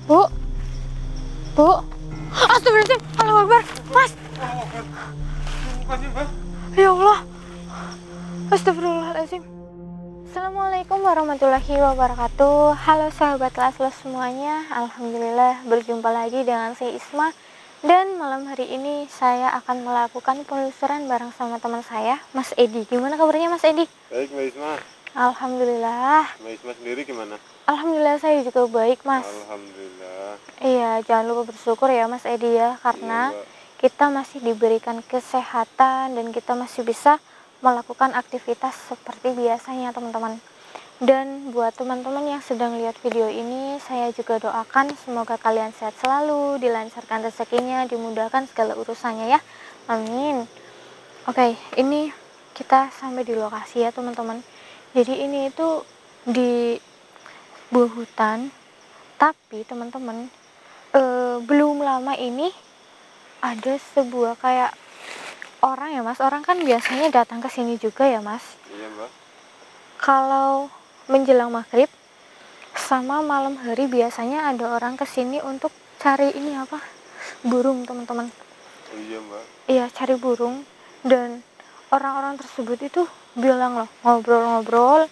Bu, Bu. Astagfirullahaladzim, Allahu Akbar. Mas. Ya Allah. Astagfirullahaladzim. Assalamualaikum warahmatullahi wabarakatuh. Halo sahabat Laslos semuanya. Alhamdulillah berjumpa lagi dengan saya Isma. Dan malam hari ini saya akan melakukan penelusuran bareng sama teman saya, Mas Edi. Gimana kabarnya Mas Edi? Baik Mbak Isma. Alhamdulillah. Mbak Isma sendiri gimana? Alhamdulillah saya juga baik Mas. Alhamdulillah. Iya, jangan lupa bersyukur ya Mas Edi ya. Karena Iya, kita masih diberikan kesehatan dan kita masih bisa melakukan aktivitas seperti biasanya teman-teman. Dan buat teman-teman yang sedang lihat video ini, saya juga doakan semoga kalian sehat selalu, dilancarkan rezekinya, dimudahkan segala urusannya ya. Amin. Oke, ini kita sampai di lokasi ya teman-teman. Jadi ini itu di buah hutan, tapi teman-teman belum lama ini ada sebuah kayak orang ya Mas. Orang kan biasanya datang ke sini juga ya Mas. Iya Mbak. Kalau menjelang maghrib sama malam hari biasanya ada orang kesini untuk cari ini apa, burung teman-teman. Iya Mbak. Iya, cari burung. Dan orang-orang tersebut itu bilang loh, ngobrol-ngobrol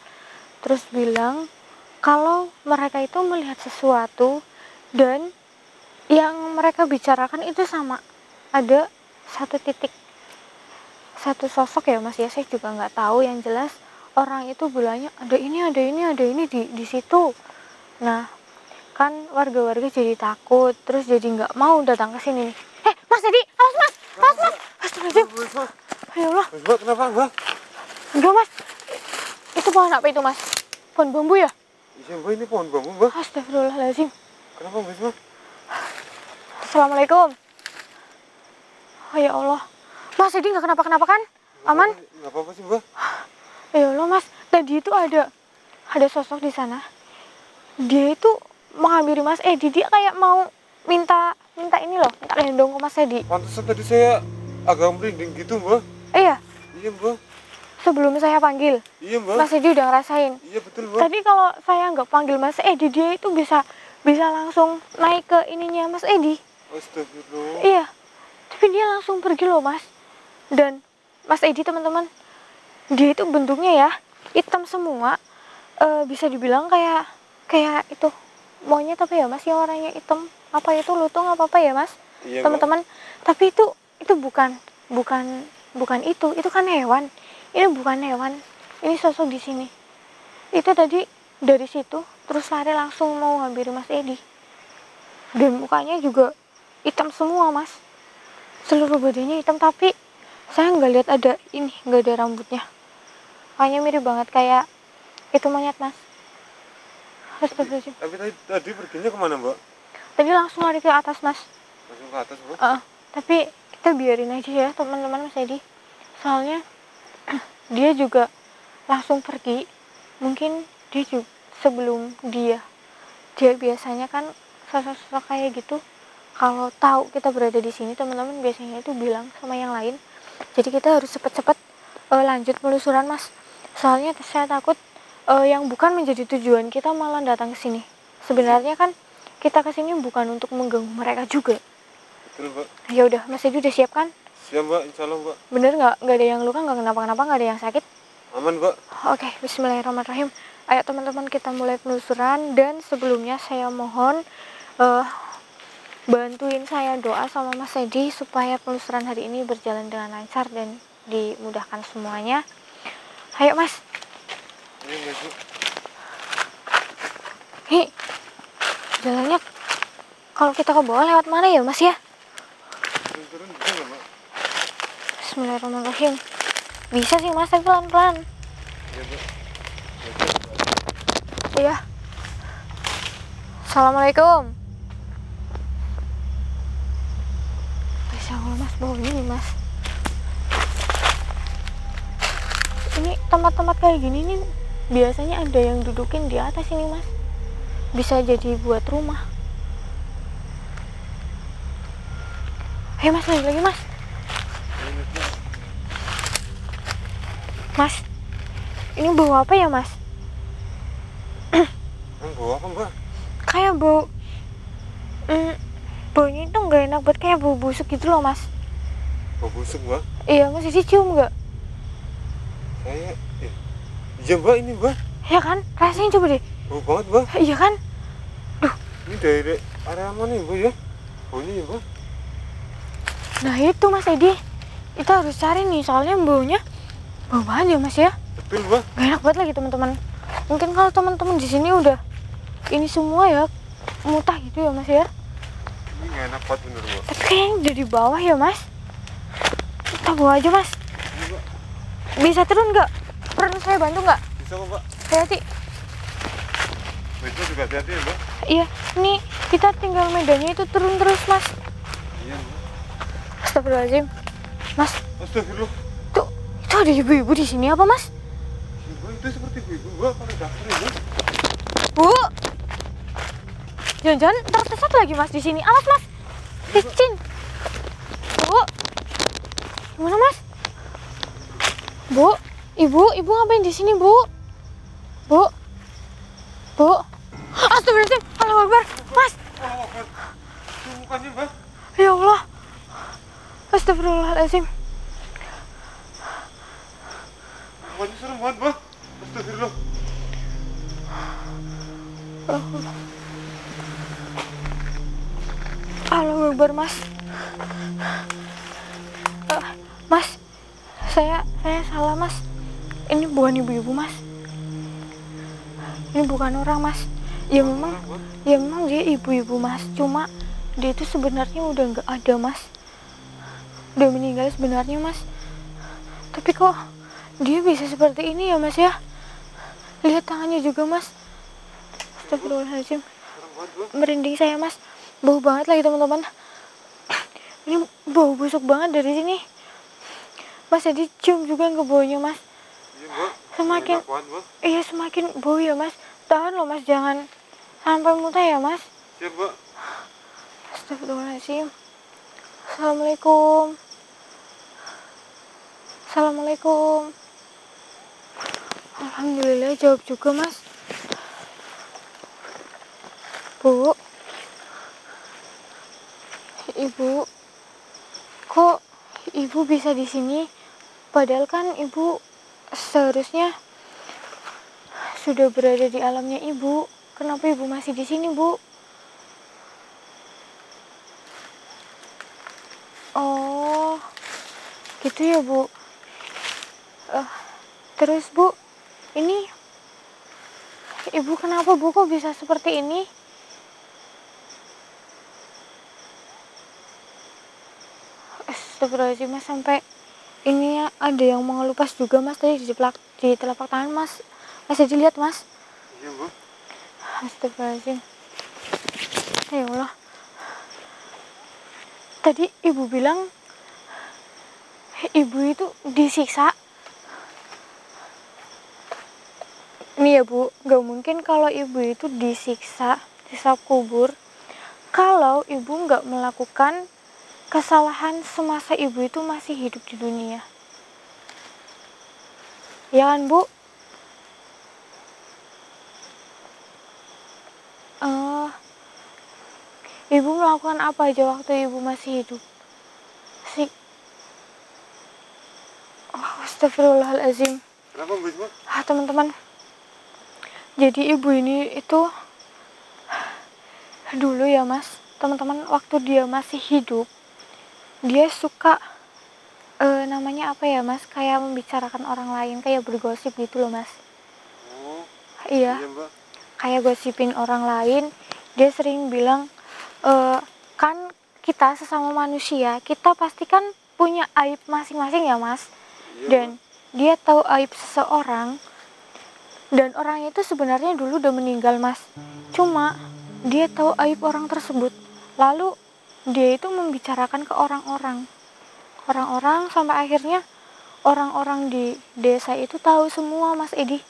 terus bilang kalau mereka itu melihat sesuatu dan yang mereka bicarakan itu sama, ada satu titik, satu sosok ya Mas ya, saya juga nggak tahu, yang jelas orang itu bilangnya ada ini di situ. Nah kan warga-warga jadi takut, terus jadi nggak mau datang ke sini nih. Mas Edi, awas Mas, awas Mas. Astagfirullahaladzim. Ya Allah. Mbak kenapa Mbak? Enggak Mas, itu pohon apa itu Mas? Pohon bambu ya? Iya Mbak, ini pohon bambu Mbak. Astagfirullahaladzim. Kenapa Mbak Isma? Assalamualaikum. Oh ya Allah, Mas Edi nggak kenapa-kenapa kan? Aman? Nggak apa-apa sih Mbak. Ya Allah Mas, tadi itu ada sosok di sana. Dia itu menghampiri Mas Edi, dia kayak mau minta ini loh, minta gendong ke Mas Edi. Pantesan tadi saya agak merinding gitu Mbak. Iya, Iya Mbak. sebelum saya panggil, Iya Mbak. Mas Edi udah ngerasain. Iya betul Mbak. Tadi kalau saya nggak panggil Mas Edi, dia itu bisa langsung naik ke ininya Mas Edi. Astagfirullah. Iya, tapi dia langsung pergi loh Mas. Dan Mas Edi teman-teman, dia itu bentuknya ya hitam semua. Bisa dibilang kayak itu monyet apa ya Mas, yang warnanya hitam, apa itu lutung apa ya Mas? Iya, teman-teman. Tapi itu bukan itu kan hewan. Ini bukan hewan, ini sosok di sini. Itu tadi dari situ terus lari langsung mau hampiri Mas Edi. Dan mukanya juga hitam semua Mas, seluruh badannya hitam, tapi saya nggak lihat ada ini, nggak ada rambutnya. Kayaknya mirip banget kayak itu monyet Mas. Astagfirullahaladzim. Tapi tadi perginya kemana Mbak? Tadi langsung lari ke atas Mas. Langsung ke atas Mbak? Tapi kita biarin aja ya teman-teman Mas Edi. Soalnya dia juga langsung pergi. Mungkin dia juga sebelum dia biasanya kan sosok-sosok kayak gitu, kalau tahu kita berada di sini teman-teman biasanya itu bilang sama yang lain. Jadi kita harus cepet-cepet lanjut penelusuran Mas. Soalnya saya takut yang bukan menjadi tujuan kita malah datang ke sini. Sebenarnya kan kita ke sini bukan untuk mengganggu mereka juga. Betul Mbak. Ya udah, Mas Edi udah siap kan? Siap Mbak, insya Allah Mbak. Bener nggak ada yang luka, nggak kenapa-kenapa, nggak ada yang sakit? Aman Mbak. Oke, bismillahirrahmanirrahim. Ayo teman-teman kita mulai penelusuran. Dan sebelumnya saya mohon bantuin saya doa sama Mas Edi supaya penelusuran hari ini berjalan dengan lancar dan dimudahkan semuanya. Ayo Mas. Iya Mbak Isma. Nih, jalannya kalau kita ke bawah lewat mana ya Mas ya? Turun bisa nggak Mbak? Bismillahirrahmanirrahim. Bisa sih Mas, tapi pelan-pelan. Iya Mbak. Iya. Assalamualaikum. Masya Allah Mas, baunya nih Mas. Ini tempat-tempat kayak gini nih biasanya ada yang dudukin di atas ini Mas. Bisa jadi buat rumah. Ayo Mas, lagi Mas. Mas, ini bau apa ya Mas? Bau apa Mbak? Kayak bau mm, baunya itu nggak enak banget, kayak bau busuk gitu loh mas. Bau busuk mbak? Iya mas, jadi cium nggak? Saya, iya mbak ini mbak. Ya kan, rasain coba deh. Bau banget mbak. Iya kan. Ini dari area mana ya mbak ya? Baunya ya mbak? Nah itu mas Edi, kita harus cari nih, soalnya baunya bau banget ya mas ya. Betul mbak. Gak enak banget lagi teman-teman. Mungkin kalau teman-teman di sini udah ini semua ya mutah gitu ya mas ya. Ini nggak enak banget bener mbak. Tapi kayaknya udah di bawah ya mas. Kita bawa aja mas. Ini mbak. Bisa turun nggak? Perlu saya bantu nggak? Bisa kok mbak. Hati-hati. Itu juga hati-hati ya mbak. Iya, nih kita tinggal medannya itu turun terus mas. Iya mbak. Astagfirullahaladzim. Mas, Astagfirullah. tuh itu ada ibu-ibu di sini apa mas? Iya, mbak itu seperti ibu mbak pakai daster ya mbak. Bu, jangan-jangan ntar ada satu lagi mas di sini. Awas mas, licin. Bu, gimana mas? Bu, ibu ngapain di sini bu? Bu, astagfirullahaladzim, Allahu Akbar, mas. Oh, mbak. Itu mukanya mbak. Ya Allah, astagfirullahaladzim. Mukanya serem banget mbak. Astagfirullah. Allahu Akbar mas. Mas, saya salah mas. Ini bukan ibu-ibu mas. Ini bukan orang mas. Ya memang dia ibu-ibu mas. Cuma dia itu sebenarnya udah nggak ada mas. Udah meninggal sebenarnya mas. Tapi kok dia bisa seperti ini ya mas ya? Lihat tangannya juga mas. Astagfirullahaladzim. Merinding saya mas. Bau banget lagi teman-teman. Ini bau busuk banget dari sini. Mas jadi cium juga ke baunya mas. Iya mbak. Semakin Enak banget mbak. iya semakin bau ya mas. Tahan loh mas, jangan sampai muntah ya mas. Siap mbak. Astagfirullahaladzim. Assalamualaikum. Assalamualaikum. Alhamdulillah jawab juga mas. Bu, ibu, kok ibu bisa di sini? Padahal kan ibu seharusnya sudah berada di alamnya ibu. Kenapa ibu masih di sini bu? Oh, gitu ya bu. Terus bu, ini ibu kenapa bu kok bisa seperti ini? Astagfirullahaladzim mas, sampai ini ya, ada yang mengelupas juga mas tadi di telapak tangan mas. Mas jadi lihat mas. Iya mbak. Astagfirullahaladzim. Ya Allah. Tadi ibu bilang ibu itu disiksa. Ini ya bu, gak mungkin kalau ibu itu disiksa kubur kalau ibu gak melakukan kesalahan semasa ibu itu masih hidup di dunia. Ya kan bu? Ibu melakukan apa aja waktu ibu masih hidup? Astagfirullahaladzim. Kenapa mbak? Teman-teman, jadi ibu ini itu dulu ya mas, teman-teman, waktu dia masih hidup dia suka namanya apa ya mas, kayak membicarakan orang lain, kayak bergosip gitu loh mas. Oh, iya mbak. Kayak gosipin orang lain. Dia sering bilang kan kita sesama manusia, kita pasti kan punya aib masing-masing ya mas. Iya, Dan dia tahu aib seseorang, dan orang itu sebenarnya dulu udah meninggal mas, cuma dia tahu aib orang tersebut, lalu dia itu membicarakan ke orang-orang sampai akhirnya orang-orang di desa itu tahu semua mas Edi,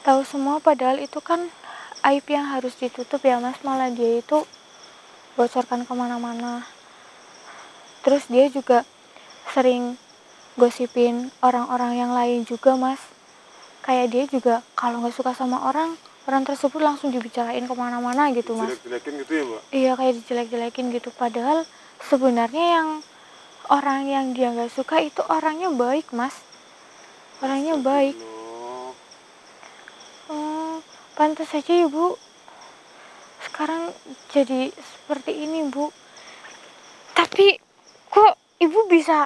tahu semua, padahal itu kan aib yang harus ditutup ya mas, malah dia itu bocorkan kemana-mana. Terus dia juga sering gosipin orang-orang yang lain juga mas, kayak dia juga kalau nggak suka sama orang orang tersebut langsung dibicarain kemana-mana gitu mas. Jelek-jelekin gitu ya mbak? Iya, kayak dijelek-jelekin gitu, padahal sebenarnya yang orang yang dia nggak suka itu orangnya baik mas, orangnya baik. Oh, pantas saja ibu sekarang jadi seperti ini bu. Tapi kok ibu bisa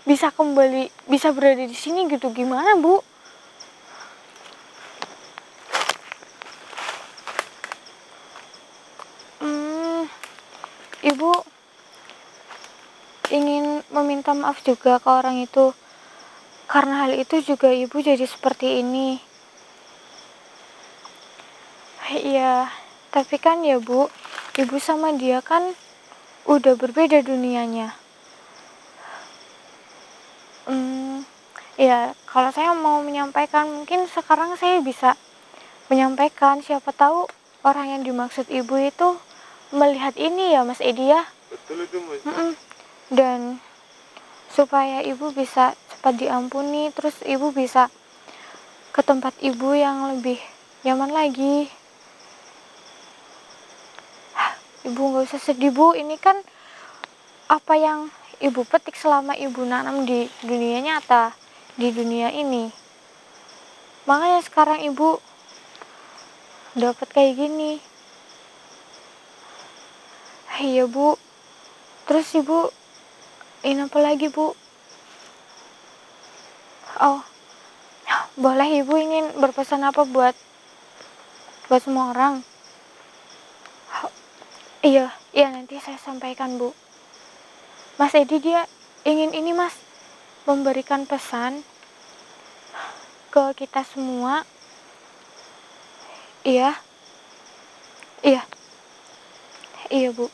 kembali, bisa berada di sini gitu, gimana bu? Ibu ingin meminta maaf juga ke orang itu, karena hal itu juga ibu jadi seperti ini. Iya, tapi kan ya bu, ibu sama dia kan udah berbeda dunianya. Ya, kalau saya mau menyampaikan, mungkin sekarang saya bisa menyampaikan, siapa tahu orang yang dimaksud ibu itu melihat ini ya Mas Edi ya. Betul itu mas. Dan supaya ibu bisa cepat diampuni, terus ibu bisa ke tempat ibu yang lebih nyaman lagi. Ibu nggak usah sedih bu, ini kan apa yang ibu petik selama ibu nanam di dunia nyata, di dunia ini. Makanya sekarang ibu dapat kayak gini. Iya bu, terus ibu ini apa lagi bu? Oh, boleh ibu ingin berpesan apa buat semua orang? Iya nanti saya sampaikan bu. Mas Edi dia ingin ini mas, memberikan pesan ke kita semua. Iya bu.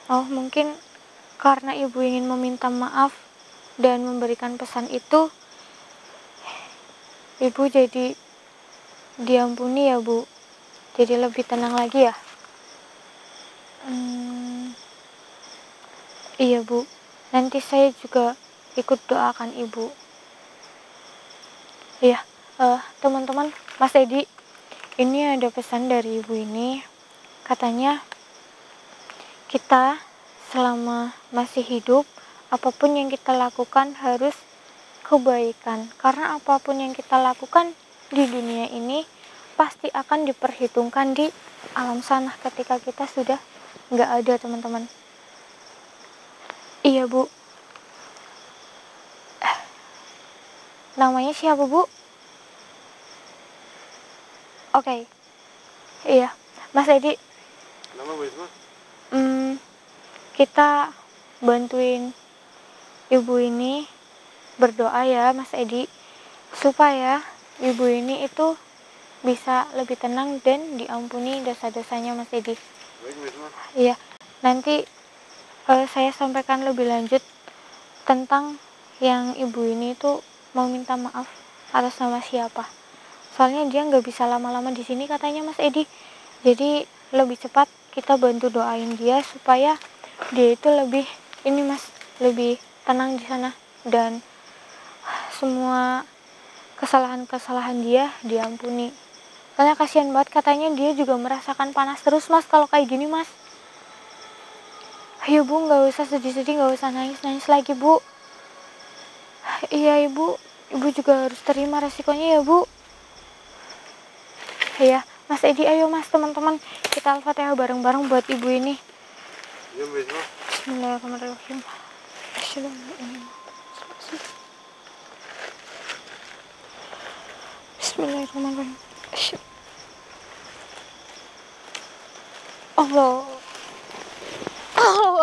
Oh, mungkin karena ibu ingin meminta maaf dan memberikan pesan itu, ibu jadi diampuni ya bu, jadi lebih tenang lagi ya. Iya bu, nanti saya juga ikut doakan ibu. Iya, teman-teman, Mas Edi, ini ada pesan dari ibu ini. Katanya kita selama masih hidup, apapun yang kita lakukan harus kebaikan, karena apapun yang kita lakukan di dunia ini pasti akan diperhitungkan di alam sana ketika kita sudah nggak ada, teman-teman. Iya bu. Namanya siapa bu? Oke. Iya, Mas Edi. Nama Wisma? Kita bantuin ibu ini berdoa ya Mas Edi, supaya ibu ini itu bisa lebih tenang dan diampuni dosa-dosanya Mas Edi. Baik Wisma. Iya, nanti saya sampaikan lebih lanjut tentang yang ibu ini itu mau minta maaf atas nama siapa. Soalnya dia nggak bisa lama-lama di sini katanya Mas Edi. Jadi lebih cepat kita bantu doain dia supaya dia itu lebih ini Mas, lebih tenang di sana dan semua kesalahan-kesalahan dia diampuni. Karena kasihan banget, katanya dia juga merasakan panas terus Mas kalau kayak gini Mas. Ayo bu, nggak usah sedih-sedih, nggak usah nangis-nangis lagi bu. Iya ibu juga harus terima resikonya ya bu. Iya Mas Edi, ayo Mas, teman-teman, kita Al-Fatihah bareng-bareng buat ibu ini. Iya Wisma. Bismillahirrahmanirrahim. Bismillahirrahmanirrahim. Allahu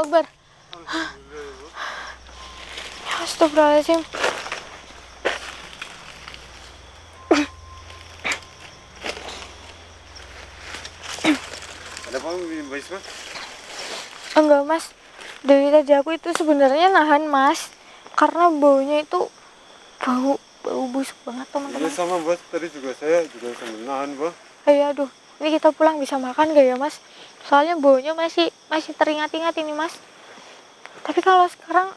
Akbar. Astagfirullahaladzim. Ada apa Wisma? Enggak Mas, dari tadi aku itu sebenarnya nahan Mas, karena baunya itu bau busuk banget teman-teman. Iya sama bos, tadi juga saya juga sambil nahan bos. Aduh, ini kita pulang bisa makan gak ya Mas? Soalnya baunya masih teringat-ingat ini Mas. Tapi kalau sekarang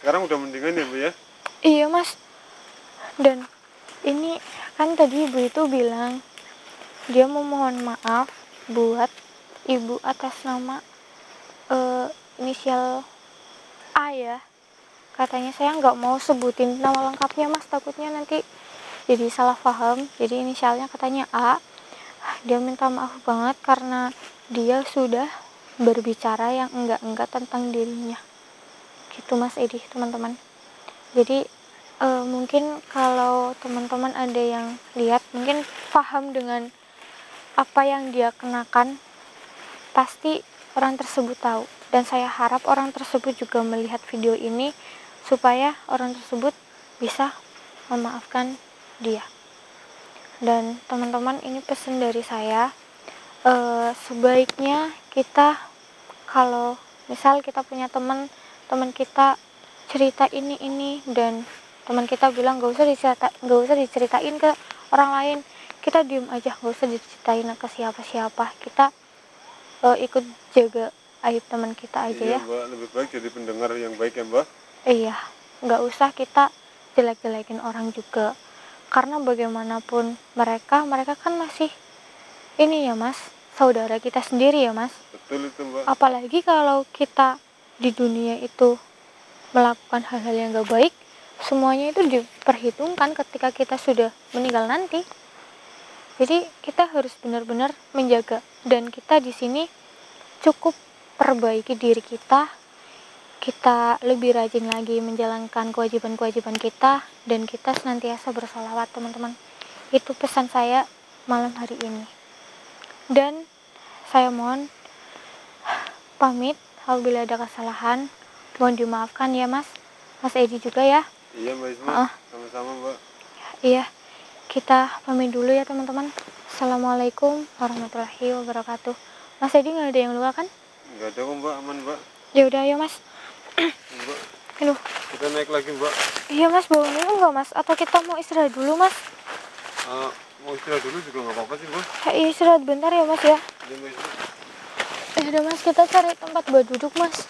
Udah mendingan ya bu ya? iya Mas. Dan ini kan tadi ibu itu bilang dia memohon maaf buat ibu atas nama inisial A ya. Katanya saya nggak mau sebutin nama lengkapnya mas, takutnya nanti jadi salah paham. Jadi inisialnya katanya A. Dia minta maaf banget karena dia sudah berbicara yang enggak tentang dirinya gitu mas Edi, teman-teman. Jadi mungkin kalau teman-teman ada yang lihat mungkin paham dengan apa yang dia kenakan, pasti orang tersebut tahu, dan saya harap orang tersebut juga melihat video ini supaya orang tersebut bisa memaafkan dia. Dan teman-teman, ini pesan dari saya, sebaiknya kita kalau misal kita punya teman kita cerita ini dan teman kita bilang gak usah diceritain ke orang lain, kita diem aja, gak usah diceritain ke siapa-siapa, kita ikut jaga aib teman kita aja. Iya, ya Mbak, lebih baik jadi pendengar yang baik ya Mbak. Iya, nggak usah kita jelek-jelekin orang juga, karena bagaimanapun mereka kan masih ini ya mas, saudara kita sendiri ya mas. Betul itu Mbak. Apalagi kalau kita di dunia itu melakukan hal-hal yang gak baik, semuanya itu diperhitungkan ketika kita sudah meninggal nanti. Jadi kita harus benar-benar menjaga, dan kita di sini cukup perbaiki diri kita lebih rajin lagi menjalankan kewajiban-kewajiban kita, dan kita senantiasa bersolawat teman-teman. Itu pesan saya malam hari ini. Dan saya mohon pamit apabila ada kesalahan, mohon dimaafkan ya mas Edi juga ya. Iya Mbak Isma, sama-sama Mbak. Iya, kita pamit dulu ya teman-teman. Assalamualaikum warahmatullahi wabarakatuh. Mas Edi nggak ada yang luka kan? Nggak ada kok Mbak, aman Mbak. Ya udah ya mas. Mbak, Aduh. kita naik lagi Mbak. Iya mas, bawa dulu nggak mas? Atau kita mau istirahat dulu mas? Mau istirahat dulu juga nggak apa-apa sih Mbak. Iya, istirahat bentar ya mas ya. Iya Mbak Isma. Ya udah mas, kita cari tempat buat duduk mas.